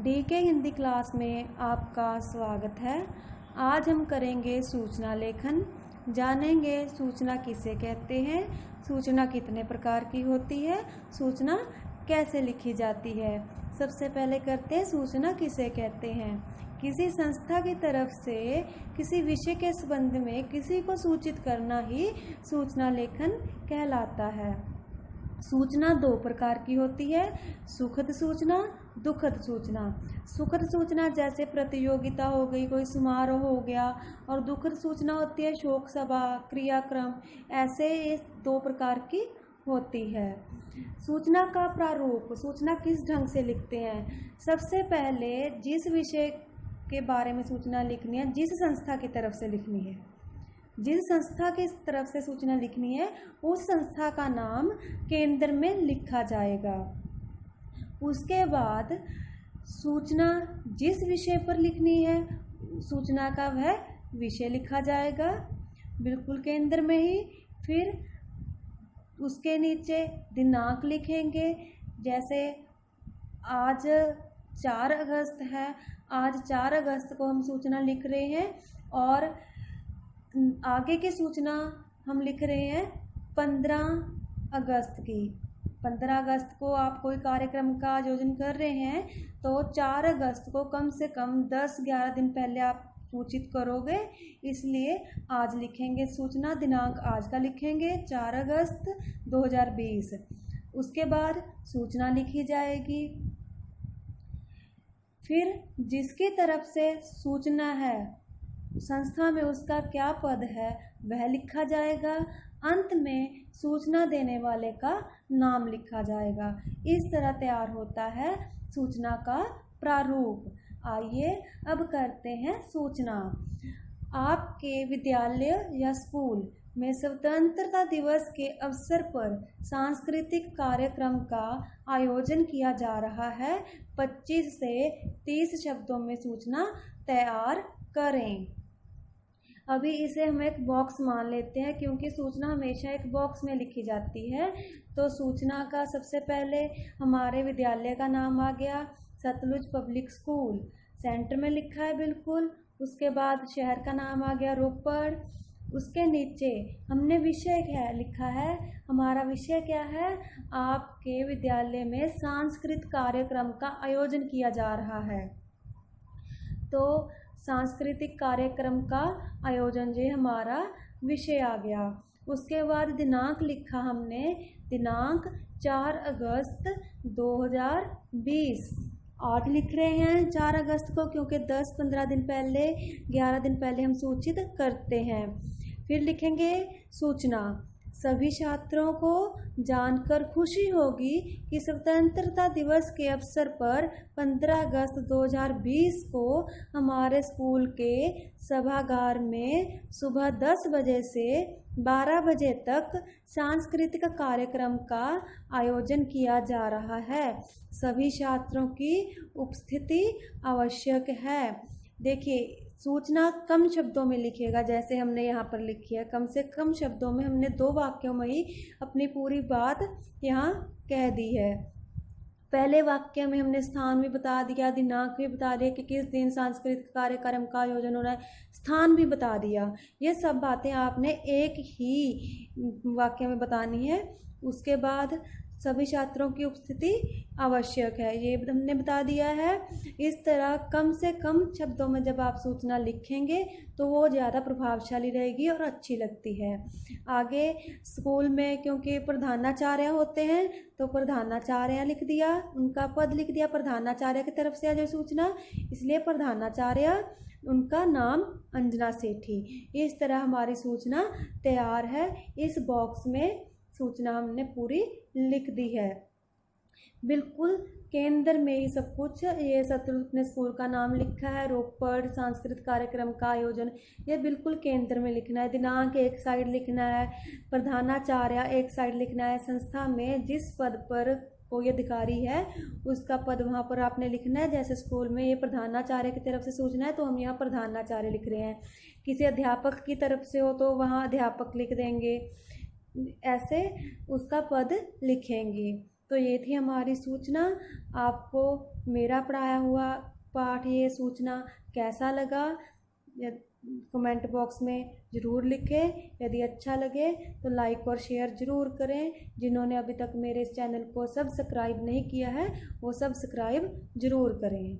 DK Hindi class में आपका स्वागत है। आज हम करेंगे सूचना लेखन। जानेंगे सूचना किसे कहते हैं, सूचना कितने प्रकार की होती है, सूचना कैसे लिखी जाती है। सबसे पहले करते हैं सूचना किसे कहते हैं। किसी संस्था की तरफ से किसी विषय के संबंध में किसी को सूचित करना ही सूचना लेखन कहलाता है। सूचना दो प्रकार की होती है, सुखद सूचना, दुखद सूचना। सुखद सूचना जैसे प्रतियोगिता हो गई, कोई समारोह हो गया, और दुखद सूचना होती है शोक सभा, क्रियाक्रम। ऐसे ये दो प्रकार की होती है। सूचना का प्रारूप, सूचना किस ढंग से लिखते हैं। सबसे पहले जिस विषय के बारे में सूचना लिखनी है, जिस संस्था की तरफ से लिखनी है, जिस संस्था की तरफ से सूचना लिखनी है, उस संस्था का नाम केंद्र में लिखा जाएगा। उसके बाद सूचना जिस विषय पर लिखनी है, सूचना का वह विषय लिखा जाएगा बिल्कुल केंद्र में ही। फिर उसके नीचे दिनांक लिखेंगे। जैसे आज 4 अगस्त है, आज 4 अगस्त को हम सूचना लिख रहे हैं, और आगे की सूचना हम लिख रहे हैं 15 अगस्त की। 15 अगस्त को आप कोई कार्यक्रम का आयोजन कर रहे हैं तो 4 अगस्त को कम से कम 10-11 दिन पहले आप सूचित करोगे, इसलिए आज लिखेंगे सूचना। दिनांक आज का लिखेंगे 4 अगस्त 2020। उसके बाद सूचना लिखी जाएगी। फिर जिसकी तरफ से सूचना है, संस्था में उसका क्या पद है, वह लिखा जाएगा। अंत में सूचना देने वाले का नाम लिखा जाएगा। इस तरह तैयार होता है सूचना का प्रारूप। आइए अब करते हैं सूचना। आपके विद्यालय या स्कूल में स्वतंत्रता दिवस के अवसर पर सांस्कृतिक कार्यक्रम का आयोजन किया जा रहा है। 25 से 30 शब्दों में सूचना तैयार करें। अभी इसे हम एक बॉक्स मान लेते हैं, क्योंकि सूचना हमेशा एक बॉक्स में लिखी जाती है। तो सूचना का सबसे पहले हमारे विद्यालय का नाम आ गया, सतलुज पब्लिक स्कूल, सेंटर में लिखा है बिल्कुल। उसके बाद शहर का नाम आ गया रोपड़। उसके नीचे हमने विषय क्या लिखा है, हमारा विषय क्या है, आपके विद्यालय में सांस्कृतिक कार्यक्रम का आयोजन किया जा रहा है। तो सांस्कृतिक कार्यक्रम का आयोजन ये हमारा विषय आ गया। उसके बाद दिनांक लिखा हमने, दिनांक 4 अगस्त 2020। आज लिख रहे हैं 4 अगस्त को, क्योंकि 10-15 दिन पहले, 11 दिन पहले हम सूचित करते हैं। फिर लिखेंगे सूचना। सभी छात्रों को जानकर खुशी होगी कि स्वतंत्रता दिवस के अवसर पर 15 अगस्त 2020 को हमारे स्कूल के सभागार में सुबह 10 बजे से 12 बजे तक सांस्कृतिक कार्यक्रम का आयोजन किया जा रहा है। सभी छात्रों की उपस्थिति आवश्यक है। देखिए, सूचना कम शब्दों में लिखेगा, जैसे हमने यहाँ पर लिखी है। कम से कम शब्दों में हमने 2 वाक्यों में ही अपनी पूरी बात यहाँ कह दी है। पहले वाक्य में हमने स्थान भी बता दिया, दिनांक भी बता दिया कि किस दिन सांस्कृतिक कार्यक्रम का आयोजन हो रहा है, स्थान भी बता दिया। ये सब बातें आपने एक ही वाक्य में बतानी है। उसके बाद सभी छात्रों की उपस्थिति आवश्यक है, ये हमने बता दिया है। इस तरह कम से कम शब्दों में जब आप सूचना लिखेंगे तो वो ज़्यादा प्रभावशाली रहेगी और अच्छी लगती है। आगे स्कूल में क्योंकि प्रधानाचार्य होते हैं, तो प्रधानाचार्य लिख दिया, उनका पद लिख दिया। प्रधानाचार्य की तरफ से जो सूचना, इसलिए प्रधानाचार्य, उनका नाम अंजना सेठी। इस तरह हमारी सूचना तैयार है। इस बॉक्स में सूचना हमने पूरी लिख दी है, बिल्कुल केंद्र में ही सब कुछ। ये सतलुज ने स्कूल का नाम लिखा है, रोपड़ सांस्कृतिक कार्यक्रम का आयोजन, ये बिल्कुल केंद्र में लिखना है। दिनांक एक साइड लिखना है, प्रधानाचार्य एक साइड लिखना है। संस्था में जिस पद पर कोई अधिकारी है उसका पद वहाँ पर आपने लिखना है। जैसे स्कूल में ये प्रधानाचार्य की तरफ से सूचना है, तो हम यहाँ प्रधानाचार्य लिख रहे हैं। किसी अध्यापक की तरफ से हो तो वहाँ अध्यापक लिख देंगे, ऐसे उसका पद लिखेंगे। तो ये थी हमारी सूचना। आपको मेरा पढ़ाया हुआ पाठ, ये सूचना कैसा लगा कमेंट बॉक्स में ज़रूर लिखें। यदि अच्छा लगे तो लाइक और शेयर ज़रूर करें। जिन्होंने अभी तक मेरे इस चैनल को सब्सक्राइब नहीं किया है वो सब्सक्राइब ज़रूर करें।